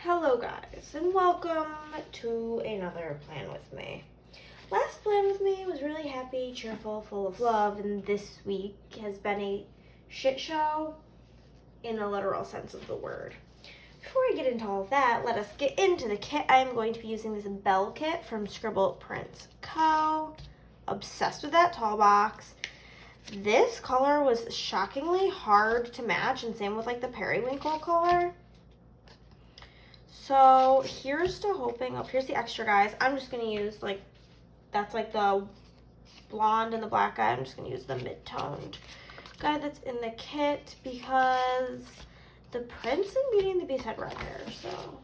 Hello guys, and welcome to another plan with me. Last plan with me was really happy, cheerful, full of love, and this week has been a shit show in the literal sense of the word. Before I get into all of that, let us get into the kit. I am going to be using this bell kit from ScribblePrintsCo. Obsessed with that tall box. This color was shockingly hard to match, and same with like the periwinkle color. So here's to hoping, here's the extra guys. I'm just gonna use that's like the blonde and the black guy. I'm just gonna use the mid-toned guy that's in the kit because the Prince and Beauty and the Beast had red hair, so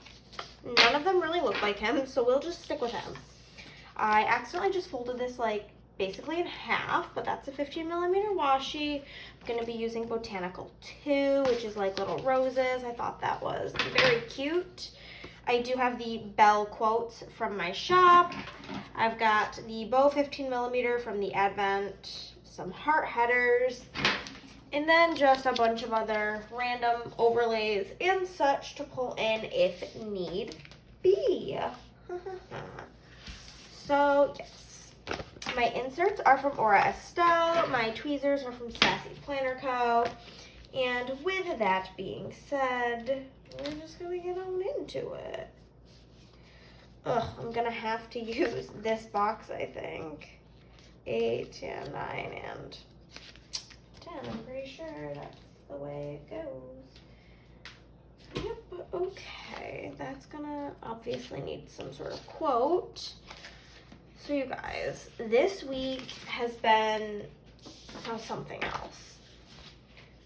none of them really look like him, so we'll just stick with him. I accidentally just folded this basically in half, but that's a 15mm washi. I'm gonna be using Botanical 2, which is like little roses. I thought that was very cute. I do have the bell quotes from my shop. I've got the bow 15mm from the Advent, some heart headers, and then just a bunch of other random overlays and such to pull in if need be. So yes, my inserts are from Aura Estelle, my tweezers are from Sassy Planner Co. And with that being said, we're just gonna get on into it. I'm gonna have to use this box, I think. 8, 10, 9, and 10. I'm pretty sure that's the way it goes. Yep, okay. That's gonna obviously need some sort of quote. So you guys, this week has been something else.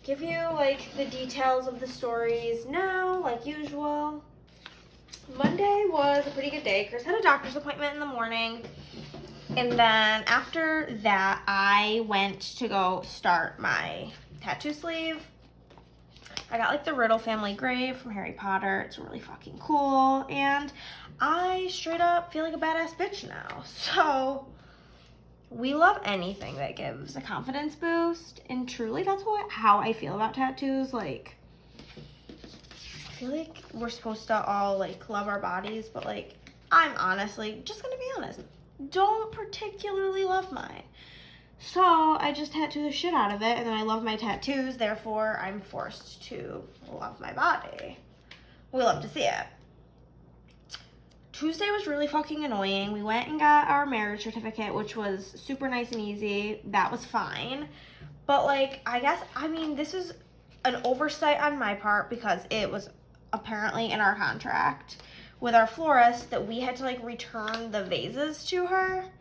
Give you the details of the stories now, like usual. Monday was a pretty good day. Chris had a doctor's appointment in the morning. And then after that, I went to go start my tattoo sleeve. I got the Riddle family grave from Harry Potter. It's really fucking cool. And I straight up feel like a badass bitch now. So we love anything that gives a confidence boost, and truly that's how I feel about tattoos. I feel like we're supposed to all love our bodies, but I'm honestly just gonna be honest, don't particularly love mine. So I just tattoo the shit out of it, and then I love my tattoos, therefore I'm forced to love my body. We love to see it. Tuesday was really fucking annoying. We went and got our marriage certificate, which was super nice and easy. That was fine. But this is an oversight on my part because it was apparently in our contract with our florist that we had to return the vases to her,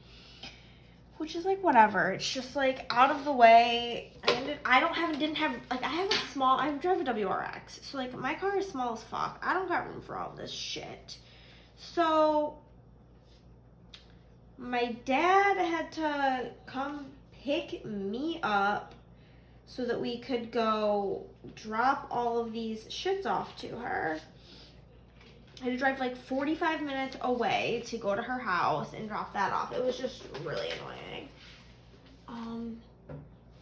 which is whatever. It's just out of the way. I drive a WRX, so my car is small as fuck. I don't got room for all this shit. So my dad had to come pick me up so that we could go drop all of these shits off to her. I had to drive 45 minutes away to go to her house and drop that off. It was just really annoying.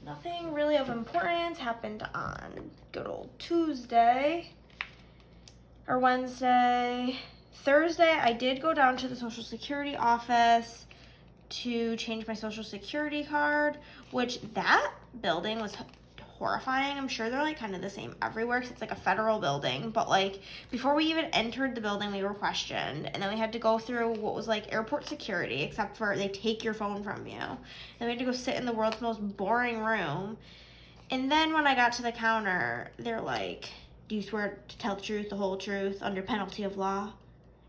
Nothing really of importance happened on good old Tuesday or Wednesday. Thursday, I did go down to the Social Security office to change my Social Security card, which that building was horrifying. I'm sure they're kind of the same everywhere because it's a federal building, but before we even entered the building, we were questioned, and then we had to go through what was airport security, except for they take your phone from you. Then we had to go sit in the world's most boring room, and then when I got to the counter, they're like, do you swear to tell the truth, the whole truth, under penalty of law?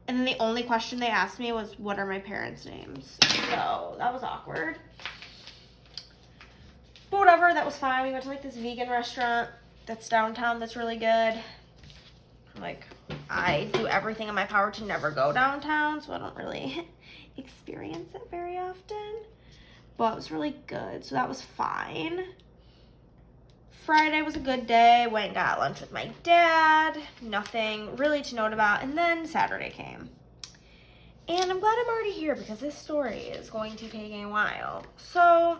And then the only question they asked me was, what are my parents' names? So that was awkward. But whatever, that was fine. We went to this vegan restaurant that's downtown that's really good. I do everything in my power to never go downtown, so I don't really experience it very often. But it was really good, so that was fine. Friday was a good day. Went and got lunch with my dad. Nothing really to note about. And then Saturday came. And I'm glad I'm already here because this story is going to take a while. So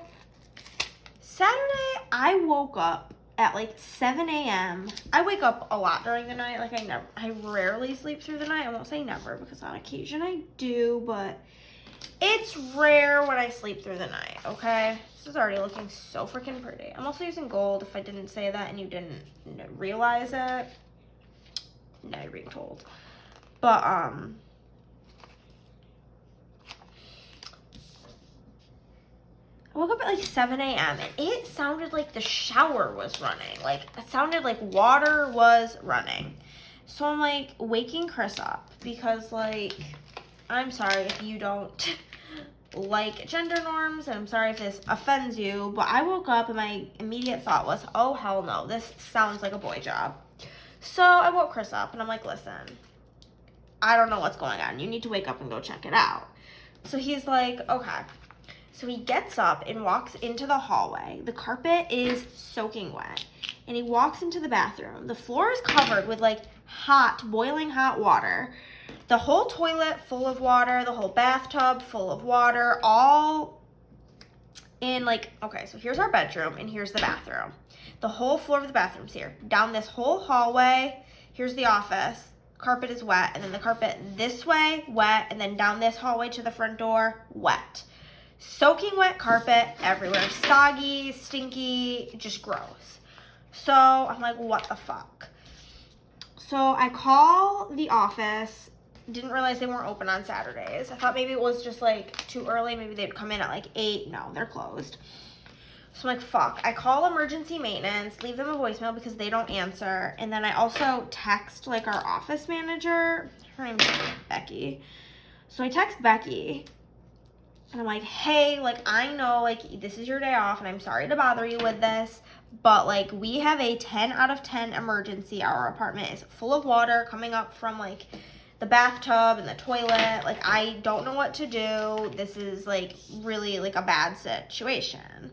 Saturday, I woke up at like 7 a.m. I wake up a lot during the night. Like I rarely sleep through the night. I won't say never because on occasion I do, but it's rare when I sleep through the night, okay? This is already looking so freaking pretty. I'm also using gold if I didn't say that and you didn't realize it. Now you're being told. But, I woke up at like 7 a.m. and it sounded like the shower was running. Like, it sounded like water was running. So I'm like waking Chris up because, like, I'm sorry if you don't like gender norms, and I'm sorry if this offends you, but I woke up and my immediate thought was, oh, hell no, this sounds like a boy job. So I woke Chris up and I'm like, listen, I don't know what's going on. You need to wake up and go check it out. So he's like, okay. So he gets up and walks into the hallway. The carpet is soaking wet. And he walks into the bathroom. The floor is covered with like hot, boiling hot water. The whole toilet full of water, the whole bathtub full of water, all in like, okay, so here's our bedroom and here's the bathroom. The whole floor of the bathroom's here. Down this whole hallway, here's the office. Carpet is wet, and then the carpet this way, wet, and then down this hallway to the front door, wet. Soaking wet carpet everywhere. Soggy, stinky, just gross. So I'm like, what the fuck? So I call the office. Didn't realize they weren't open on Saturdays. I thought maybe it was just like too early. Maybe they'd come in at like 8. No, they're closed. So I'm like, fuck. I call emergency maintenance, leave them a voicemail because they don't answer. And then I also text like our office manager. Her name's Becky. So I text Becky and I'm like, hey, like, I know like this is your day off and I'm sorry to bother you with this, but like we have a 10 out of 10 emergency. Our apartment is full of water coming up from like the bathtub and the toilet. Like, I don't know what to do. This is like really like a bad situation.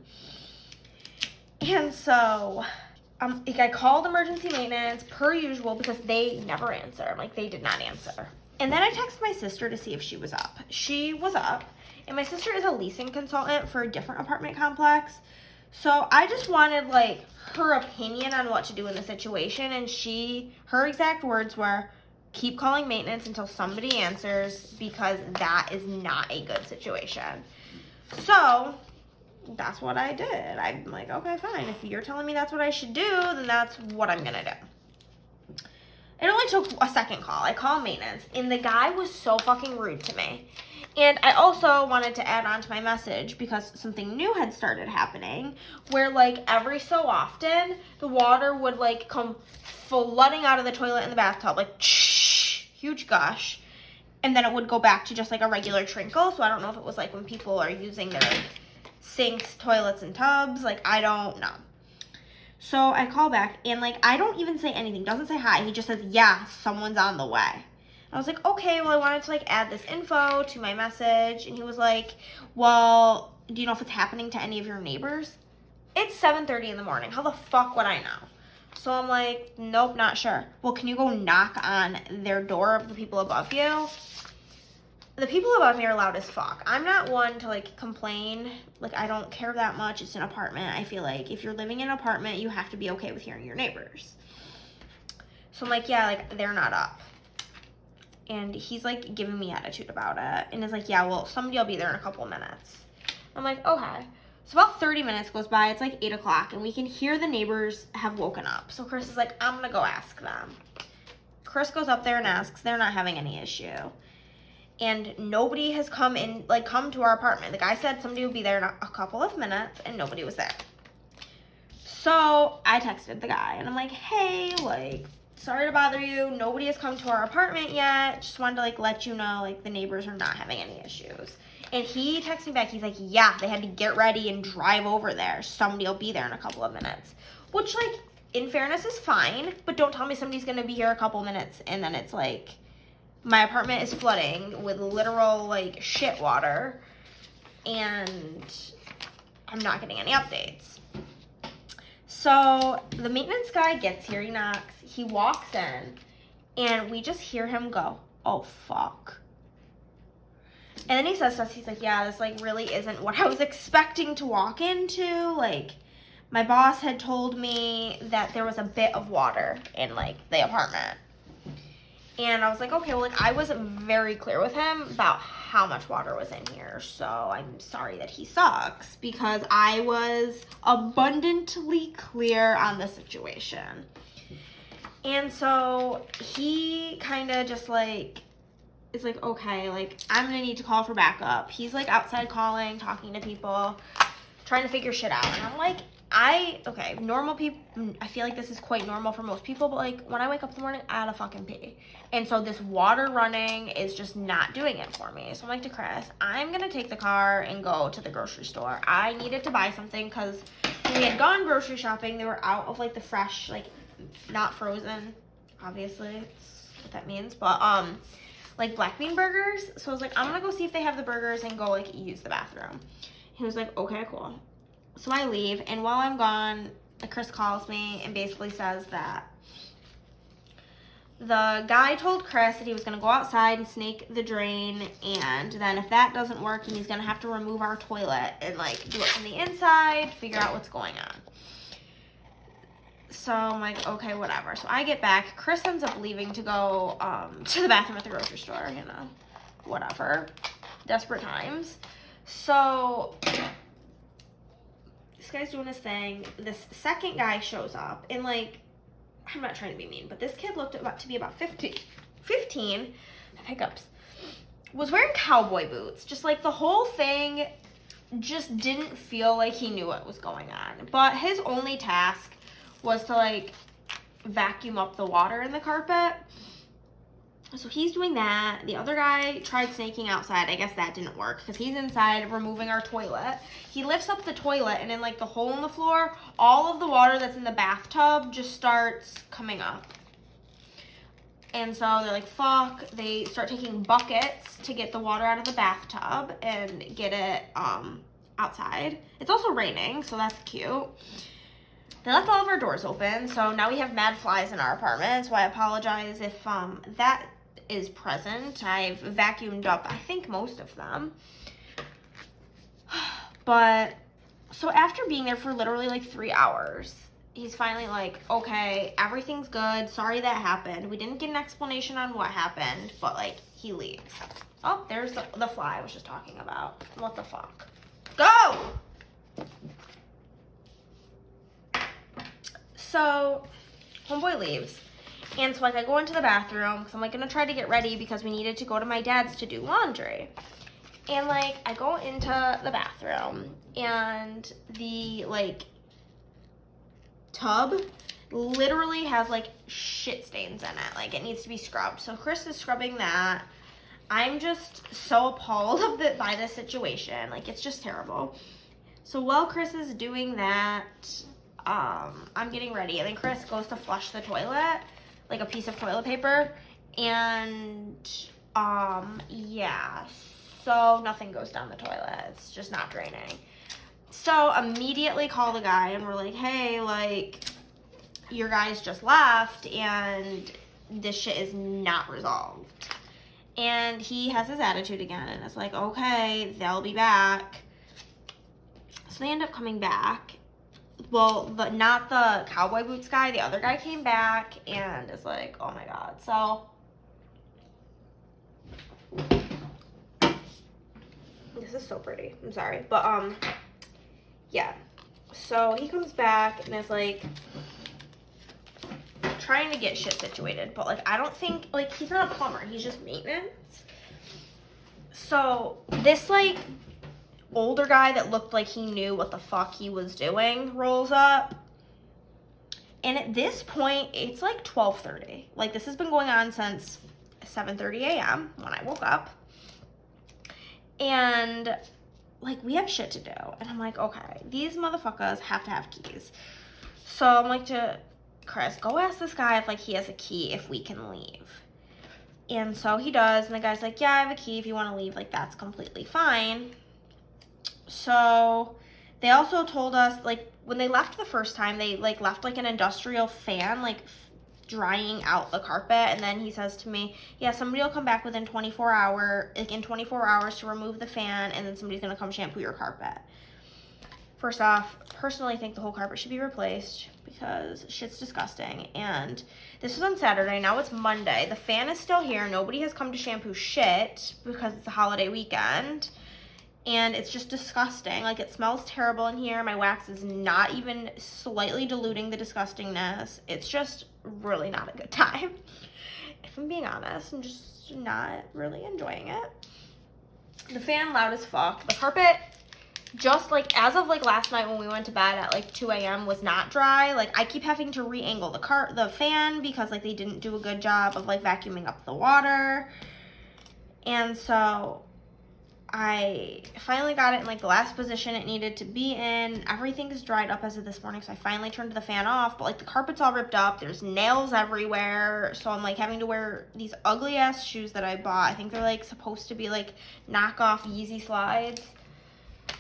And so like I called emergency maintenance per usual because they never answer. Like, they did not answer. And then I texted my sister to see if she was up. She was up. And my sister is a leasing consultant for a different apartment complex. So I just wanted like her opinion on what to do in the situation. And her exact words were, keep calling maintenance until somebody answers because that is not a good situation. So that's what I did. I'm like, okay, fine. If you're telling me that's what I should do, then that's what I'm gonna do. It only took a second call. I called maintenance, and the guy was so fucking rude to me. And I also wanted to add on to my message because something new had started happening where like every so often the water would like come flooding out of the toilet and the bathtub, like huge gush. And then it would go back to just like a regular trickle. So I don't know if it was like when people are using their like sinks, toilets, and tubs. Like, I don't know. So I call back and like I don't even say anything. Doesn't say hi. He just says, yeah, someone's on the way. I was like, okay, well, I wanted to like add this info to my message. And he was like, well, do you know if it's happening to any of your neighbors? It's 7:30 in the morning. How the fuck would I know? So I'm like, nope, not sure. Well, can you go knock on their door of the people above you? The people above me are loud as fuck. I'm not one to like complain. Like, I don't care that much. It's an apartment. I feel like if you're living in an apartment, you have to be okay with hearing your neighbors. So I'm like, yeah, like they're not up. And he's like giving me attitude about it. And is like, yeah, well, somebody will be there in a couple of minutes. I'm like, okay. So about 30 minutes goes by. It's like 8 o'clock and we can hear the neighbors have woken up. So Chris is like, I'm going to go ask them. Chris goes up there and asks. They're not having any issue. And nobody has come to our apartment. The guy said somebody would be there in a couple of minutes and nobody was there. So I texted the guy and I'm like, hey, like, sorry to bother you. Nobody has come to our apartment yet. Just wanted to like let you know like the neighbors are not having any issues. And he texted me back. He's like, yeah, they had to get ready and drive over there. Somebody will be there in a couple of minutes. Which, like, in fairness is fine. But don't tell me somebody's going to be here a couple minutes and then it's like my apartment is flooding with literal like shit water and I'm not getting any updates. So the maintenance guy gets here, he knocks, he walks in, and we just hear him go, oh, fuck. And then he says to us, he's like, yeah, this, like, really isn't what I was expecting to walk into. Like, my boss had told me that there was a bit of water in, like, the apartment. And I was like, okay, well, like, I was very clear with him about how much water was in here. So I'm sorry that he sucks, because I was abundantly clear on the situation. And so he kind of just, like, is like, okay, like, I'm going to need to call for backup. He's, like, outside calling, talking to people, trying to figure shit out. And I'm like, okay, normal people, I feel like this is quite normal for most people, but, like, when I wake up in the morning, I gotta fucking pee. And so this water running is just not doing it for me. So I'm like to Chris, I'm gonna take the car and go to the grocery store. I needed to buy something because when we had gone grocery shopping, they were out of, like, the fresh, like, not frozen, obviously, that's what that means, but, like, black bean burgers. So I was like, I'm gonna go see if they have the burgers and go, like, use the bathroom. He was like, okay, cool. So I leave, and while I'm gone, Chris calls me and basically says that the guy told Chris that he was going to go outside and snake the drain, and then if that doesn't work, he's going to have to remove our toilet and, like, do it from the inside, figure out what's going on. So I'm like, okay, whatever. So I get back. Chris ends up leaving to go to the bathroom at the grocery store, you know, whatever. Desperate times. So this guy's doing his thing. This second guy shows up, and, like, I'm not trying to be mean, but this kid looked to be about 15, hiccups, was wearing cowboy boots. Just, like, the whole thing just didn't feel like he knew what was going on. But his only task was to, like, vacuum up the water in the carpet. So he's doing that. The other guy tried snaking outside. I guess that didn't work because he's inside removing our toilet. He lifts up the toilet, and in, like, the hole in the floor, all of the water that's in the bathtub just starts coming up. And so they're like, fuck. They start taking buckets to get the water out of the bathtub and get it outside. It's also raining, so that's cute. They left all of our doors open, so now we have mad flies in our apartment, so I apologize if that is present. I've vacuumed up, I think, most of them. But, so after being there for literally, like, 3 hours, he's finally like, okay, everything's good. Sorry that happened. We didn't get an explanation on what happened, but, like, he leaves. Oh, there's the fly I was just talking about. What the fuck? Go! So, homeboy leaves. And so, like, I go into the bathroom because I'm, like, going to try to get ready because we needed to go to my dad's to do laundry. And, like, I go into the bathroom, and the, like, tub literally has, like, shit stains in it. Like, it needs to be scrubbed. So Chris is scrubbing that. I'm just so appalled by this situation. Like, it's just terrible. So while Chris is doing that, I'm getting ready, and then Chris goes to flush the toilet, like a piece of toilet paper, and yeah, so nothing goes down the toilet. It's just not draining. So immediately call the guy, and we're like, hey, like, your guys just left, and this shit is not resolved. And he has his attitude again, and it's like, okay, they'll be back. So they end up coming back. Well, not the cowboy boots guy. The other guy came back and is like, oh my god. So this is so pretty. I'm sorry. But, yeah. So he comes back and is like trying to get shit situated. But, like, I don't think, like, he's not a plumber. He's just maintenance. So this, like, older guy that looked like he knew what the fuck he was doing rolls up, and at this point it's like 12:30. Like, this has been going on since 7:30 a.m. when I woke up, and, like, we have shit to do, and I'm like, okay, these motherfuckers have to have keys. So I'm like to Chris, go ask this guy if, like, he has a key, if we can leave. And so he does, and the guy's like, yeah, I have a key. If you want to leave, like, that's completely fine. So they also told us, like, when they left the first time, they, like, left, like, an industrial fan, like, drying out the carpet. And then he says to me, yeah, somebody will come back within 24 hours to remove the fan, and then somebody's going to come shampoo your carpet. First off, personally think the whole carpet should be replaced because shit's disgusting. And this was on Saturday. Now it's Monday. The fan is still here. Nobody has come to shampoo shit because it's a holiday weekend. And it's just disgusting. Like, it smells terrible in here. My wax is not even slightly diluting the disgustingness. It's just really not a good time. If I'm being honest, I'm just not really enjoying it. The fan loud as fuck. The carpet, just like as of like last night when we went to bed at like 2 a.m. was not dry. Like, I keep having to re-angle the fan because like they didn't do a good job of like vacuuming up the water. And so I finally got it in like the last position it needed to be in. Everything is dried up as of this morning, so I finally turned the fan off, but like the carpet's all ripped up. There's nails everywhere, so I'm like having to wear these ugly ass shoes that I bought. I think they're like supposed to be like knockoff Yeezy slides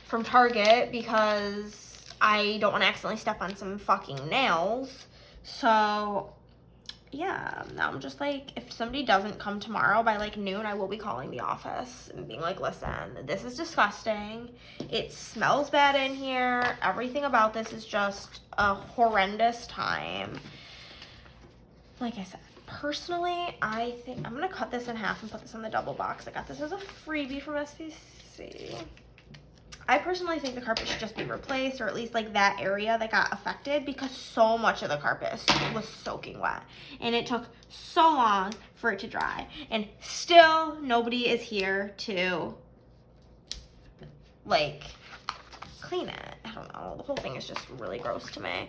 from Target because I don't want to accidentally step on some fucking nails. So yeah, now I'm just like, if somebody doesn't come tomorrow by like noon, I will be calling the office and being like, listen, this is disgusting. It smells bad in here. Everything about this is just a horrendous time. Like I said, personally, I think I'm going to cut this in half and put this in the double box. I got this as a freebie from SPC. I personally think the carpet should just be replaced, or at least like that area that got affected, because so much of the carpet was soaking wet and it took so long for it to dry, and still nobody is here to like clean it. I don't know, the whole thing is just really gross to me.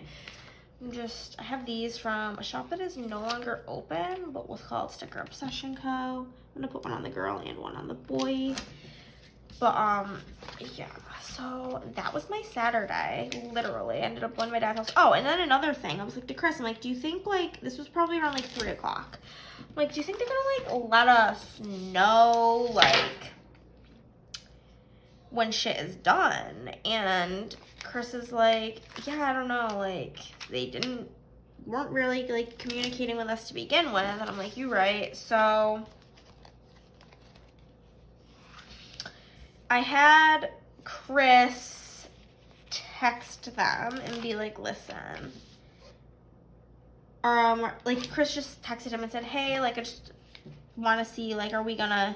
I have these from a shop that is no longer open, but was called ScribblePrintsCo. I'm gonna put one on the girl and one on the boy. But, yeah, so that was my Saturday, literally. I ended up going to my dad's house. Oh, and then another thing, I was like to Chris, I'm like, do you think, like, this was probably around, like, 3 o'clock. I'm like, do you think they're gonna, like, let us know, like, when shit is done? And Chris is like, yeah, I don't know, like, they weren't really, like, communicating with us to begin with. And I'm like, you're right. So I had Chris text them and be like, listen, like Chris just texted him and said, hey, like, I just want to see, like, are we gonna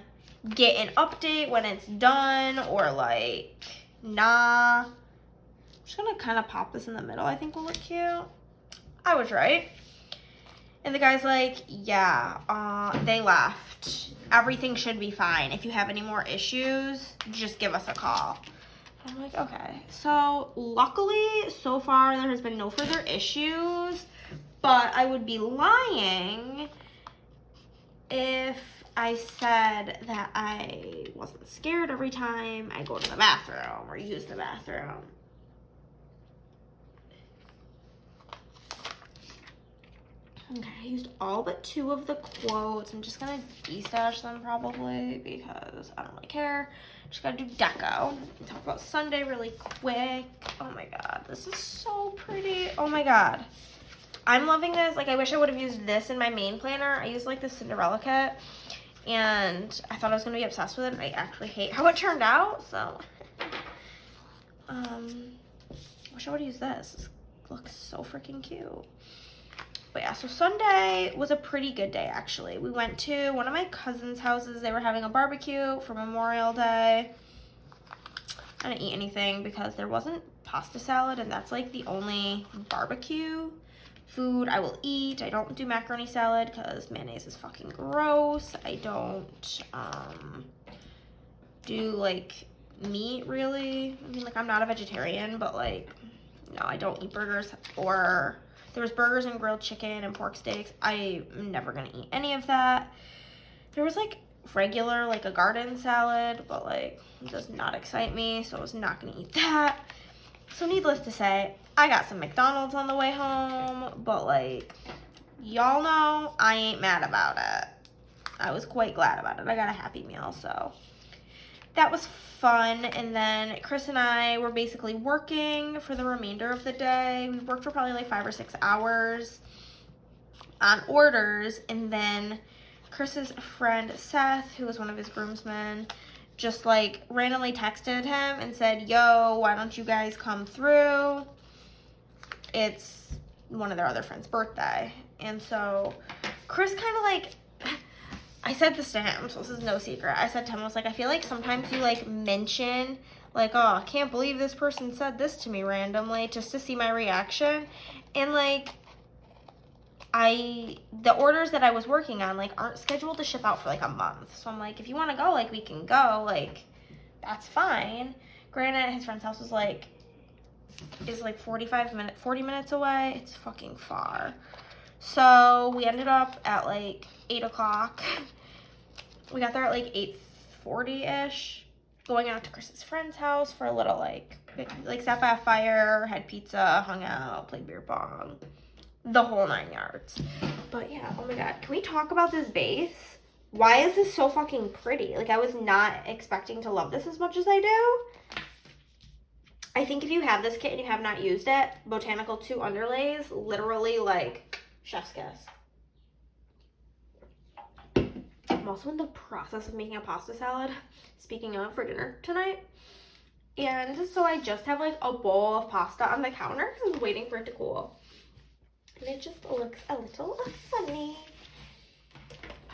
get an update when it's done, or like, nah. I'm just gonna kind of pop this in the middle. I think will look cute. I was right. And the guy's like, yeah, they left. Everything should be fine. If you have any more issues, just give us a call. I'm like, okay. So luckily, so far, there has been no further issues, but I would be lying if I said that I wasn't scared every time I go to the bathroom or use the bathroom. Okay, I used all but 2 of the quotes. I'm just gonna destash them probably because I don't really care. Just gotta do deco. Talk about Sunday really quick. Oh my god, this is so pretty. Oh my god. I'm loving this. Like, I wish I would have used this in my main planner. I used like the Cinderella kit and I thought I was gonna be obsessed with it. I actually hate how it turned out, so wish I would have used this. This looks so freaking cute. But yeah, so Sunday was a pretty good day, actually. We went to one of my cousin's houses. They were having a barbecue for Memorial Day. I didn't eat anything because there wasn't pasta salad, and that's like the only barbecue food I will eat. I don't do macaroni salad because mayonnaise is fucking gross. I don't do like meat, really. I mean, like, I'm not a vegetarian, but like, no, I don't eat burgers. Or there was burgers and grilled chicken and pork steaks. I'm never gonna eat any of that. There was like regular, like a garden salad, but like, it does not excite me, so I was not gonna eat that. So needless to say, I got some McDonald's on the way home, but like, y'all know I ain't mad about it. I was quite glad about it. I got a Happy Meal, so that was fun. And then Chris and I were basically working for the remainder of the day. We worked for probably like 5 or 6 hours on orders, and then Chris's friend Seth, who was one of his groomsmen, just like randomly texted him and said, yo, why don't you guys come through? It's one of their other friends' birthday. And so Chris kind of like, I said this to him, so this is no secret. I said to him, I was like, I feel like sometimes you like mention like, oh, I can't believe this person said this to me randomly just to see my reaction. And like, the orders that I was working on like aren't scheduled to ship out for like a month. So I'm like, if you want to go, like we can go, like that's fine. Granted, his friend's house was like, is like 40 minutes away. It's fucking far. So we ended up at like 8 o'clock. We got there at like 8:40-ish, going out to Chris's friend's house for a little like sat by a fire, had pizza, hung out, played beer pong. The whole 9 yards. But yeah, oh my god. Can we talk about this base? Why is this so fucking pretty? Like, I was not expecting to love this as much as I do. I think if you have this kit and you have not used it, Botanical 2 underlays, literally like chef's kiss. I'm also in the process of making a pasta salad, speaking of, for dinner tonight. And so I just have like a bowl of pasta on the counter because I was waiting for it to cool. And it just looks a little funny.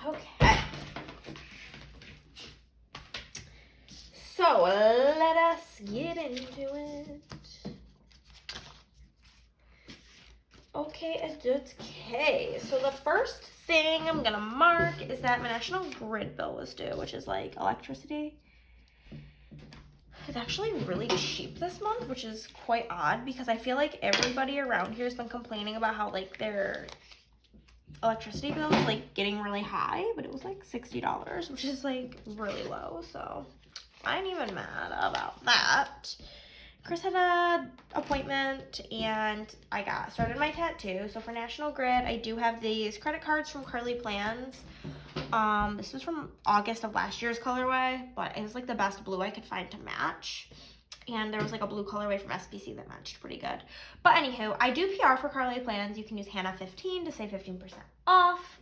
Okay. So let us get into it. Okay. So the first thing I'm gonna mark is that my national grid bill was due, which is like electricity. It's actually really cheap this month, which is quite odd because I feel like everybody around here has been complaining about how like their electricity bill is like getting really high, but it was like $60, which is like really low. So I ain't even mad about that. Chris had an appointment and I started my tattoo. So for National Grid, I do have these credit cards from Carly Plans. This was from August of last year's colorway, but it was like the best blue I could find to match. And there was like a blue colorway from SPC that matched pretty good. But anywho, I do PR for Carly Plans. You can use Hannah15 to save 15% off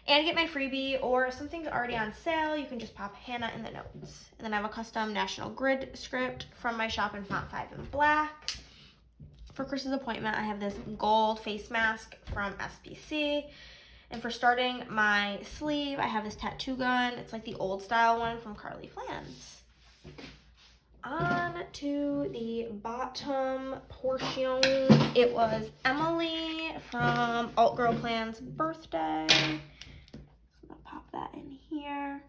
and get my freebie, or if something's already on sale, you can just pop Hannah in the notes. And then I have a custom National Grid script from my shop in font 5 in black. For Chris's appointment, I have this gold face mask from SPC. And for starting my sleeve, I have this tattoo gun. It's like the old style one from Carly Plans. On to the bottom portion. It was Emily from Alt Girl Plan's birthday. I'm gonna pop that in here.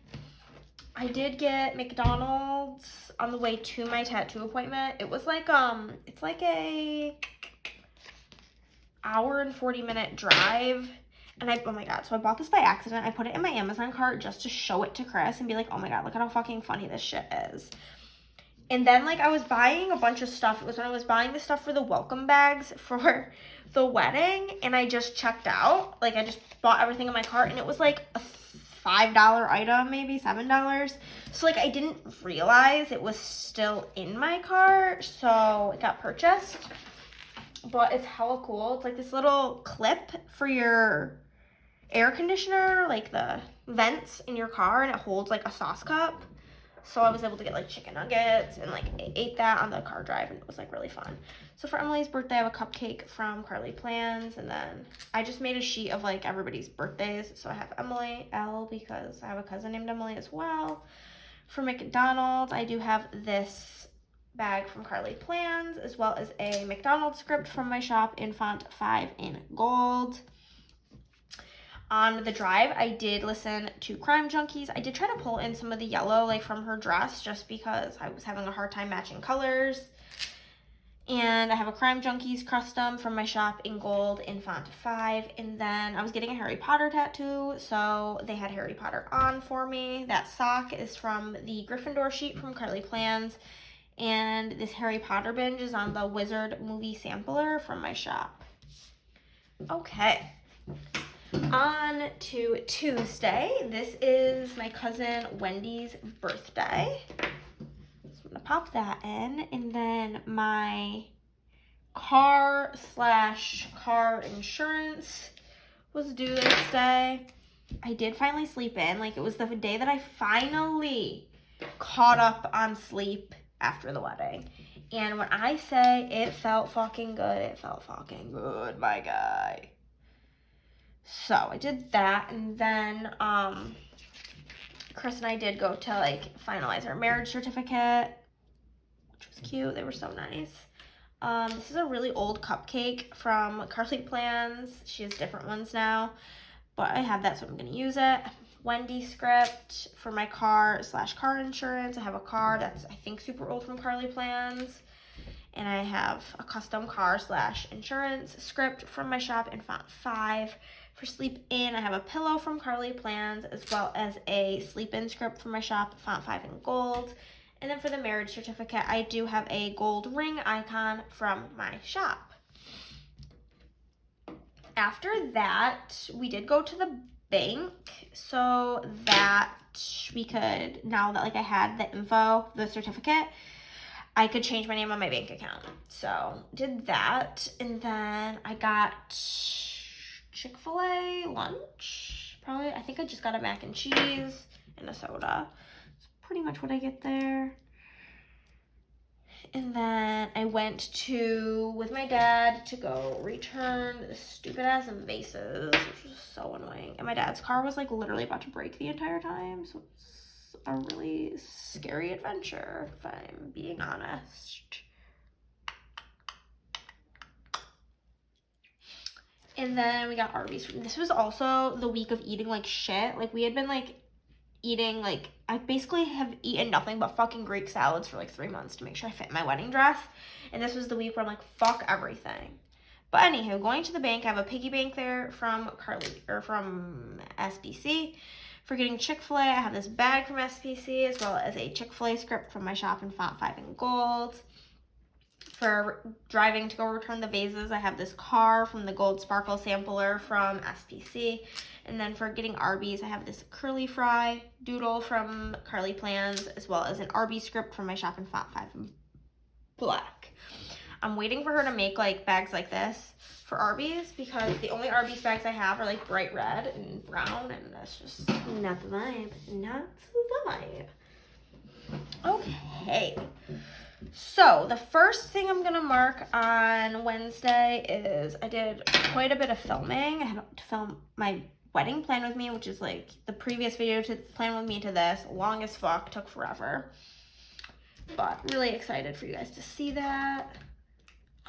I did get McDonald's on the way to my tattoo appointment. It was like it's like a hour and 40-minute drive. And oh my god, so I bought this by accident. I put it in my Amazon cart just to show it to Chris and be like, oh my god, look at how fucking funny this shit is. And then like I was buying a bunch of stuff. It was when I was buying the stuff for the welcome bags for the wedding, and I just checked out. Like I just bought everything in my cart, and it was like a $5 item, maybe $7. So like I didn't realize it was still in my cart, so it got purchased. But it's hella cool. It's like this little clip for your air conditioner, like the vents in your car, and it holds like a sauce cup. So I was able to get like chicken nuggets and like ate that on the car drive, and it was like really fun. So for Emily's birthday, I have a cupcake from Carly Plans, and then I just made a sheet of like everybody's birthdays. So I have Emily L because I have a cousin named Emily as well. For McDonald's, I do have this bag from Carly Plans, as well as a McDonald's script from my shop in font 5 in gold. On the drive, I did listen to Crime Junkies. I did try to pull in some of the yellow like from her dress just because I was having a hard time matching colors. And I have a Crime Junkies custom from my shop in gold in font 5. And then I was getting a Harry Potter tattoo, so they had Harry Potter on for me. That sock is from the Gryffindor sheet from Carly Plans. And this Harry Potter binge is on the Wizard movie sampler from my shop. Okay. On to Tuesday. This is my cousin Wendy's birthday. So I'm gonna pop that in, and then my car insurance was due this day. I did finally sleep in. Like, it was the day that I finally caught up on sleep after the wedding. And when I say it felt fucking good, it felt fucking good, my guy. So I did that, and then Chris and I did go to like finalize our marriage certificate, which was cute. They were so nice. This is a really old cupcake from Carly Plans. She has different ones now, but I have that, so I'm gonna use it. Wendy script for my car / car insurance. I have a car that's, I think, super old from Carly Plans. And I have a custom car / insurance script from my shop in font 5. For sleep in, I have a pillow from Carly Plans, as well as a sleep in script from my shop, font 5 in gold. And then for the marriage certificate, I do have a gold ring icon from my shop. After that, we did go to the bank so that we could, now that like I had the info, the certificate, I could change my name on my bank account. So did that, and then I got Chick-fil-A lunch. Probably, I think I just got a mac and cheese and a soda. That's pretty much what I get there. And then I went with my dad to go return the stupid ass vases, which was so annoying. And my dad's car was like literally about to break the entire time. So it's a really scary adventure, if I'm being honest. And then we got Arby's. This was also the week of eating like shit. Like we had been like eating, like I basically have eaten nothing but fucking Greek salads for like 3 months to make sure I fit in my wedding dress. And this was the week where I'm like, fuck everything. But anywho, going to the bank, I have a piggy bank there from from SBC. For getting Chick-fil-A, I have this bag from SPC, as well as a Chick-fil-A script from my shop in font 5 in gold. For driving to go return the vases, I have this car from the Gold Sparkle Sampler from SPC. And then for getting Arby's, I have this curly fry doodle from Carly Plans, as well as an Arby's script from my shop in font 5 in black. I'm waiting for her to make like bags like this for Arby's, because the only Arby's bags I have are like bright red and brown, and that's just not the vibe. Not the vibe. Okay. So the first thing I'm gonna mark on Wednesday is I did quite a bit of filming. I had to film my wedding plan with me, which is like the previous video to plan with me to this. Long as fuck, took forever. But really excited for you guys to see that.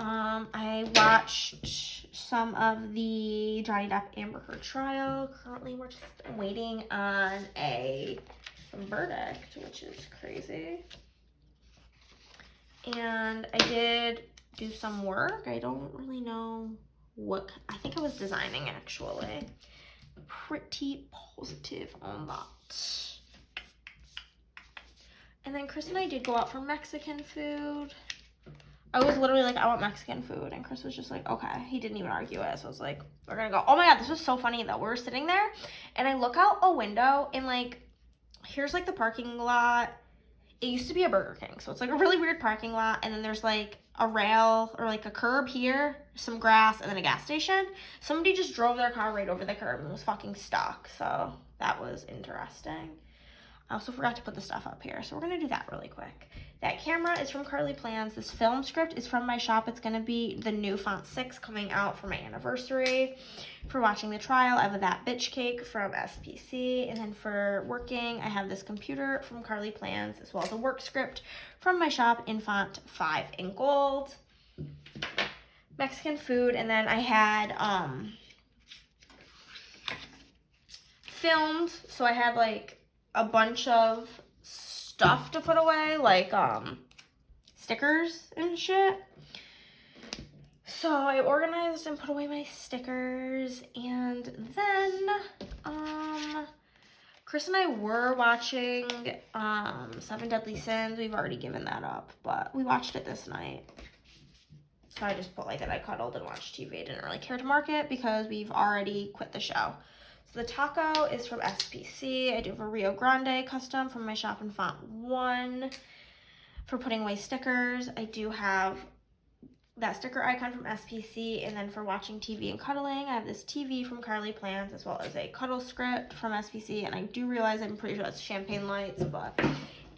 I watched some of the Johnny Depp Amber Heard trial. Currently we're just waiting on a verdict, which is crazy. And I did do some work. I don't really know what, I think I was designing actually. Pretty positive on that. And then Chris and I did go out for Mexican food. I was literally like, I want Mexican food. And Chris was just like, okay. He didn't even argue it. So I was like, we're gonna go. Oh my God, this was so funny though. We were sitting there and I look out a window and like, here's like the parking lot. It used to be a Burger King, so it's like a really weird parking lot, and then there's like a rail or like a curb here, some grass, and then a gas station. Somebody just drove their car right over the curb and was fucking stuck, so that was interesting. I also forgot to put the stuff up here, so we're gonna do that really quick. That camera is from Carly Plans. This film script is from my shop. It's gonna be the new font 6 coming out for my anniversary. For watching the trial, I have That Bitch Cake from SPC. And then for working, I have this computer from Carly Plans, as well as a work script from my shop in font 5 in gold. Mexican food, and then I had filmed, so I had like a bunch of stuff to put away, like stickers and shit. So I organized and put away my stickers, and then Chris and I were watching 7 Deadly Sins. We've already given that up, but we watched it this night. So I just put like that I cuddled and watched TV. I didn't really care to mark it because we've already quit the show. So the taco is from SPC. I do have a Rio Grande custom from my shop in font 1. For putting away stickers, I do have that sticker icon from SPC. And then for watching TV and cuddling, I have this TV from Carly Plans, as well as a cuddle script from SPC. And I do realize, I'm pretty sure that's Champagne Lights, but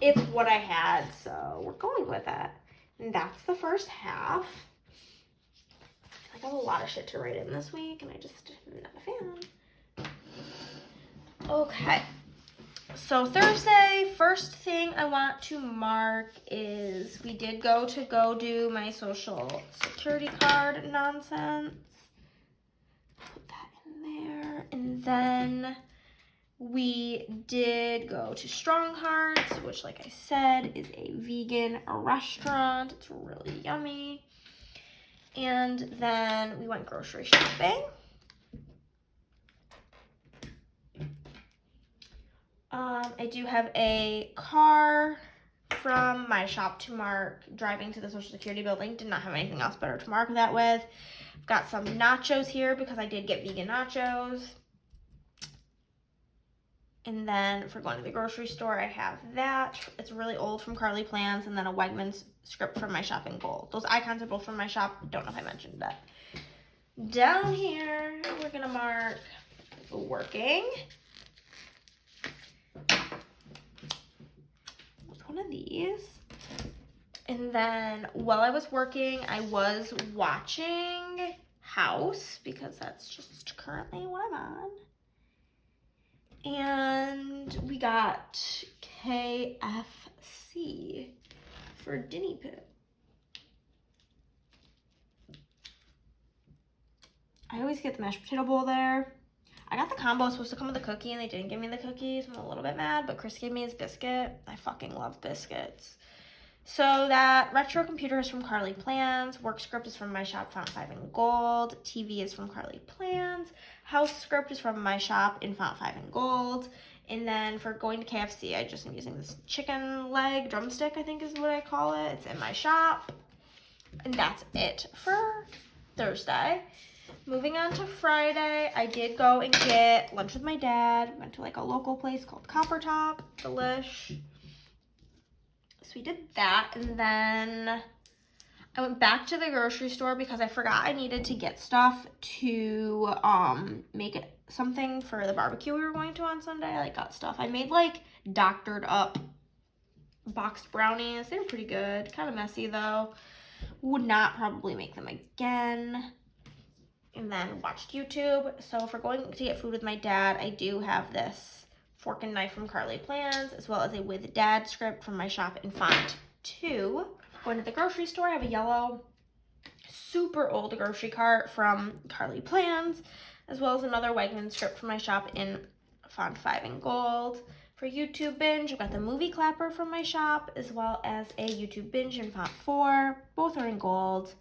it's what I had, so we're going with it. And that's the first half. I feel like I have a lot of shit to write in this week, and I just am not a fan. Okay. So Thursday, first thing I want to mark is we did go do my social security card nonsense. Put that in there. And then we did go to Strong Hearts, which, like I said, is a vegan restaurant. It's really yummy. And then we went grocery shopping. I do have a car from my shop to mark driving to the Social Security building. Did not have anything else better to mark that with. I've got some nachos here because I did get vegan nachos. And then for going to the grocery store, I have that. It's really old from Carly Plans, and then a Wegmans script from my shop in gold. Those icons are both from my shop. Don't know if I mentioned that. Down here, we're going to mark working. One of these. And then while I was working, I was watching House because that's just currently what I'm on. And we got KFC for Dinny Pit. I always get the mashed potato bowl there. I got the combo. It's supposed to come with a cookie, and they didn't give me the cookies. I'm a little bit mad, but Chris gave me his biscuit. I fucking love biscuits. So that retro computer is from Carly Plans. Work script is from my shop, font 5 in gold. TV is from Carly Plans. House script is from my shop in font 5 in gold. And then for going to KFC, I just am using this chicken leg drumstick, I think is what I call it. It's in my shop. And that's it for Thursday. Moving on to Friday, I did go and get lunch with my dad. Went to like a local place called Copper Top. Delish. So we did that, and then I went back to the grocery store because I forgot I needed to get stuff to make it something for the barbecue we were going to on Sunday. I got stuff. I made like doctored up boxed brownies. They were pretty good. Kind of messy though. Would not probably make them again. And then watched YouTube. So for going to get food with my dad, I do have this fork and knife from Carly Plans, as well as a with dad script from my shop in font 2. Going to the grocery store, I have a yellow, super old grocery cart from Carly Plans, as well as another Wegmans script from my shop in font 5 in gold. For YouTube binge, I've got the movie clapper from my shop, as well as a YouTube binge in font 4. Both are in gold.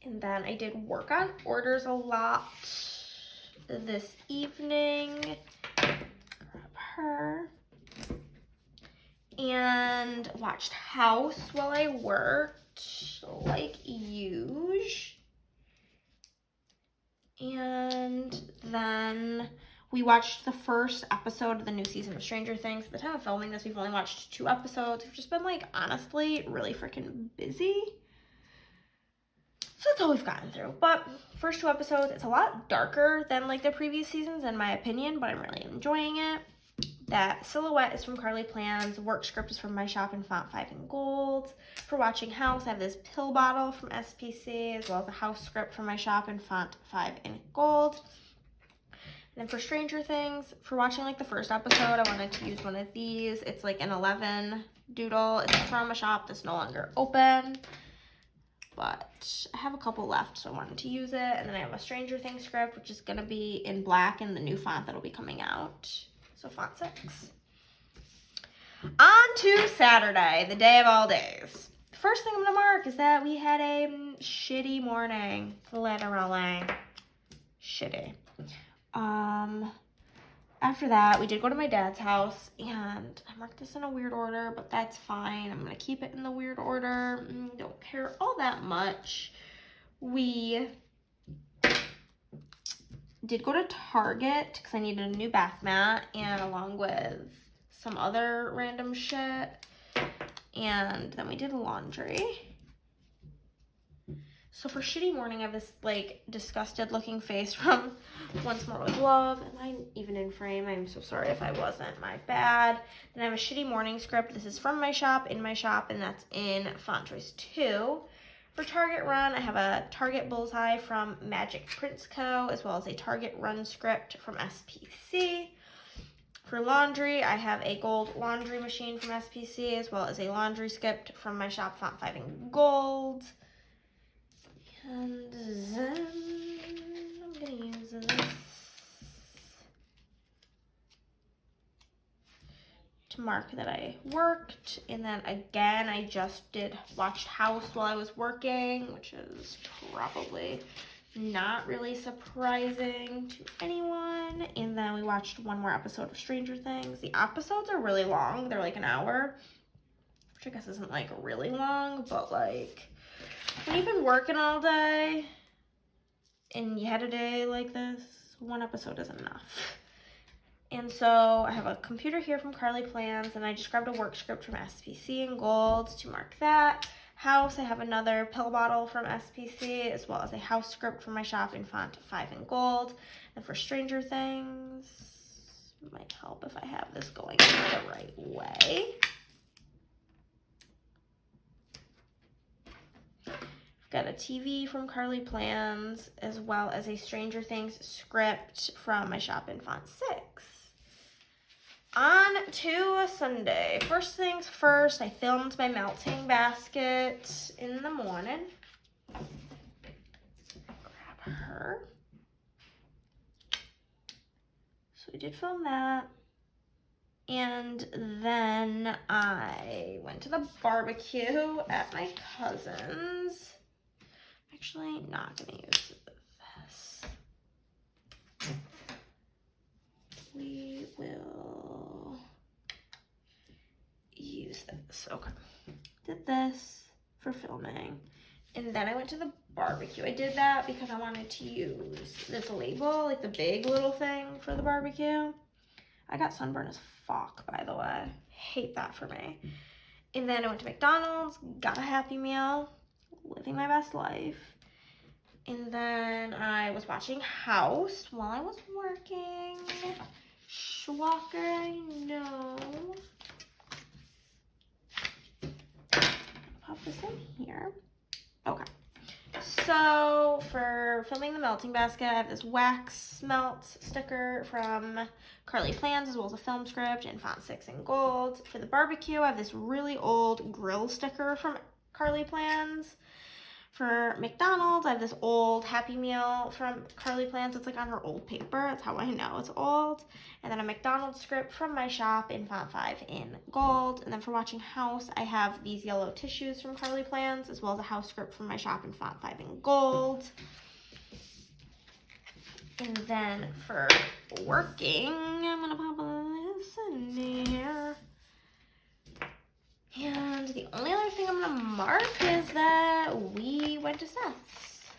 And then I did work on orders a lot this evening. Grab her. And watched House while I worked, like usual. And then we watched the first episode of the new season of Stranger Things. At the time of filming this, we've only watched 2 episodes. We've just been, like, honestly, really freaking busy. So that's all we've gotten through. But first 2 episodes, it's a lot darker than like the previous seasons in my opinion, but I'm really enjoying it. That silhouette is from Carly Plans. Work script is from my shop in font 5 in gold. For watching House, I have this pill bottle from SPC, as well as a house script from my shop in font 5 in gold. And then for Stranger Things, for watching like the first episode, I wanted to use one of these. It's like an 11 doodle. It's from a shop that's no longer open. But I have a couple left, so I wanted to use it. And then I have a Stranger Things script, which is going to be in black in the new font that'll be coming out. So font 6. On to Saturday, the day of all days. The first thing I'm going to mark is that we had a shitty morning. Literally. Shitty. After that, we did go to my dad's house, and I marked this in a weird order, but that's fine. I'm going to keep it in the weird order. Don't care all that much. We did go to Target because I needed a new bath mat, and along with some other random shit. And then we did laundry. So for shitty morning, I have this like disgusted looking face from Once More with Love. Am I even in frame? I'm so sorry if I wasn't. My bad. Then I have a shitty morning script. This is from my shop, in my shop, and that's in font choice 2. For Target Run, I have a Target Bullseye from MagicPrintsCo, as well as a Target Run script from SPC. For laundry, I have a gold laundry machine from SPC, as well as a laundry script from my shop, Font 5 in gold. And then I'm going to use this to mark that I worked. And then again, I just watched House while I was working, which is probably not really surprising to anyone. And then we watched one more episode of Stranger Things. The episodes are really long. They're like an hour, which I guess isn't like really long, but like when you've been working all day and you had a day like this, one episode is enough. And so I have a computer here from Carly Plans, and I just grabbed a work script from SPC in gold to mark that. House, I have another pill bottle from SPC, as well as a house script from my shop in font 5 in gold. And for Stranger Things, it might help if I have this going the right way. Got a TV from Carly Plans, as well as a Stranger Things script from my shop in font 6. On to Sunday. First things first, I filmed my melting basket in the morning. Grab her. So I did film that. And then I went to the barbecue at my cousin's. Actually not gonna use this. We will use this. Okay. Did this for filming. And then I went to the barbecue. I did that because I wanted to use this label, like the big little thing for the barbecue. I got sunburn as fuck, by the way. Hate that for me. And then I went to McDonald's, got a Happy Meal, living my best life. And then I was watching House while I was working. Schwacker, I know. Pop this in here. Okay. So for filming the melting basket, I have this wax melt sticker from Carly Plans, as well as a film script in font 6 in gold. For the barbecue, I have this really old grill sticker from Carly Plans. For McDonald's, I have this old Happy Meal from Carly Plans. It's like on her old paper. That's how I know it's old. And then a McDonald's script from my shop in font 5 in gold. And then for watching House, I have these yellow tissues from Carly Plans, as well as a house script from my shop in font 5 in gold. And then for working, I'm going to pop this in here. And the only other thing I'm going to mark is that we went to Seth's.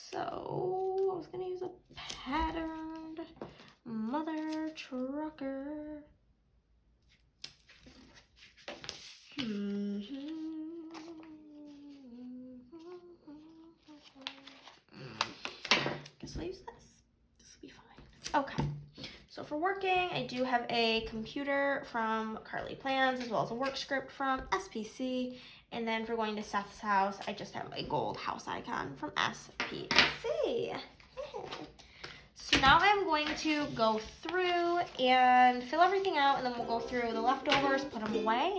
So I was going to use a patterned mother trucker. Guess I'll use this. This will be fine. Okay. So for working, I do have a computer from Carly Plans, as well as a work script from SPC. And then for going to Seth's house, I just have a gold house icon from SPC. So now I'm going to go through and fill everything out, and then we'll go through the leftovers, put them away,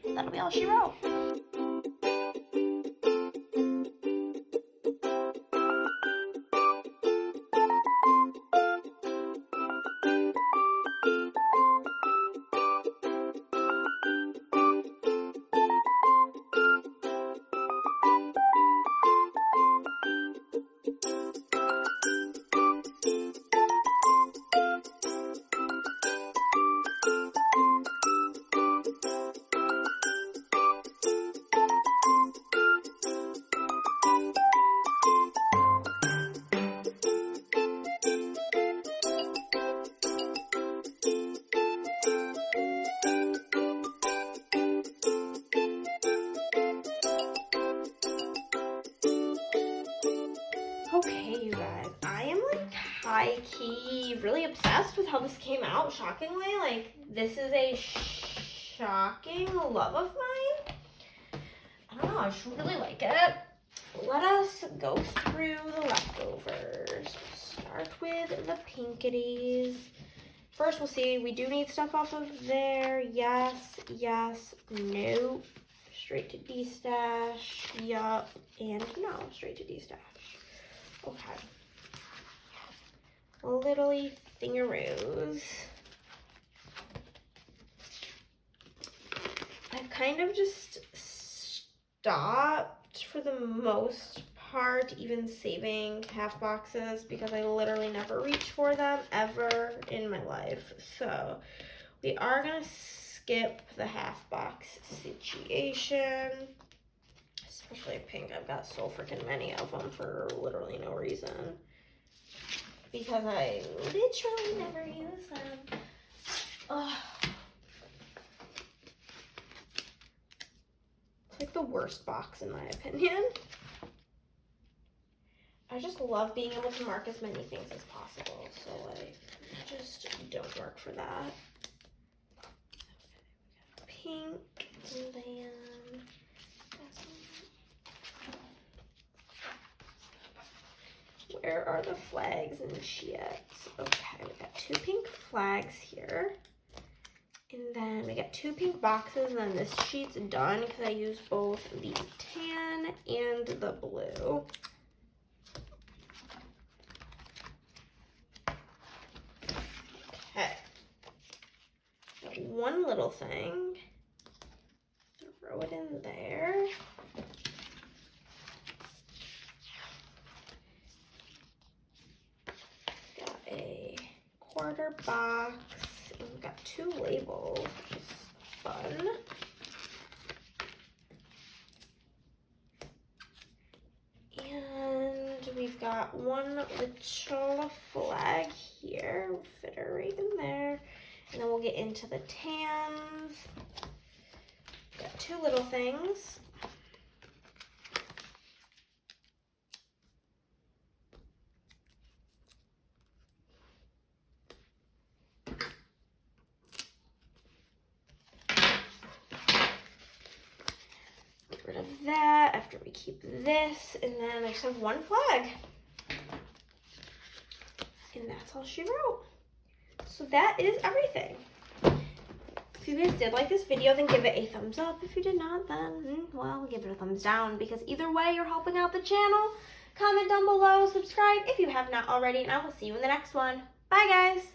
and that'll be all she wrote. high-key really obsessed with how this came out, shockingly. Like, this is a shocking love of mine. I don't know, I just really like it. Let us go through the leftovers. Start with the pinkities. First, we'll see, we do need stuff off of there. Yes, yes, nope. Straight to D-stash, yup, and no, straight to D-stash. Okay. Little thingaroos. I've kind of just stopped for the most part, even saving half boxes, because I literally never reach for them ever in my life. So we are gonna skip the half box situation, especially pink. I've got so freaking many of them for literally no reason, because I literally never use them. Ugh. It's like the worst box in my opinion. I just love being able to mark as many things as possible, so I just don't work for that. Pink, and then where are the flags and sheets? Okay, we got 2 pink flags here. And then we got 2 pink boxes, and then this sheet's done because I used both the tan and the blue. Okay. Got one little thing. Throw it in there. Got a quarter box. And we've got 2 labels, which is fun. And we've got one little flag here. We'll fit her right in there. And then we'll get into the tans. Got 2 little things. Get rid of that after we keep this. And then I just have 1 flag. And that's all she wrote. So that is everything. If you guys did like this video, then give it a thumbs up. If you did not, then, well, give it a thumbs down, because either way, you're helping out the channel. Comment down below, subscribe if you have not already, and I will see you in the next one. Bye, guys.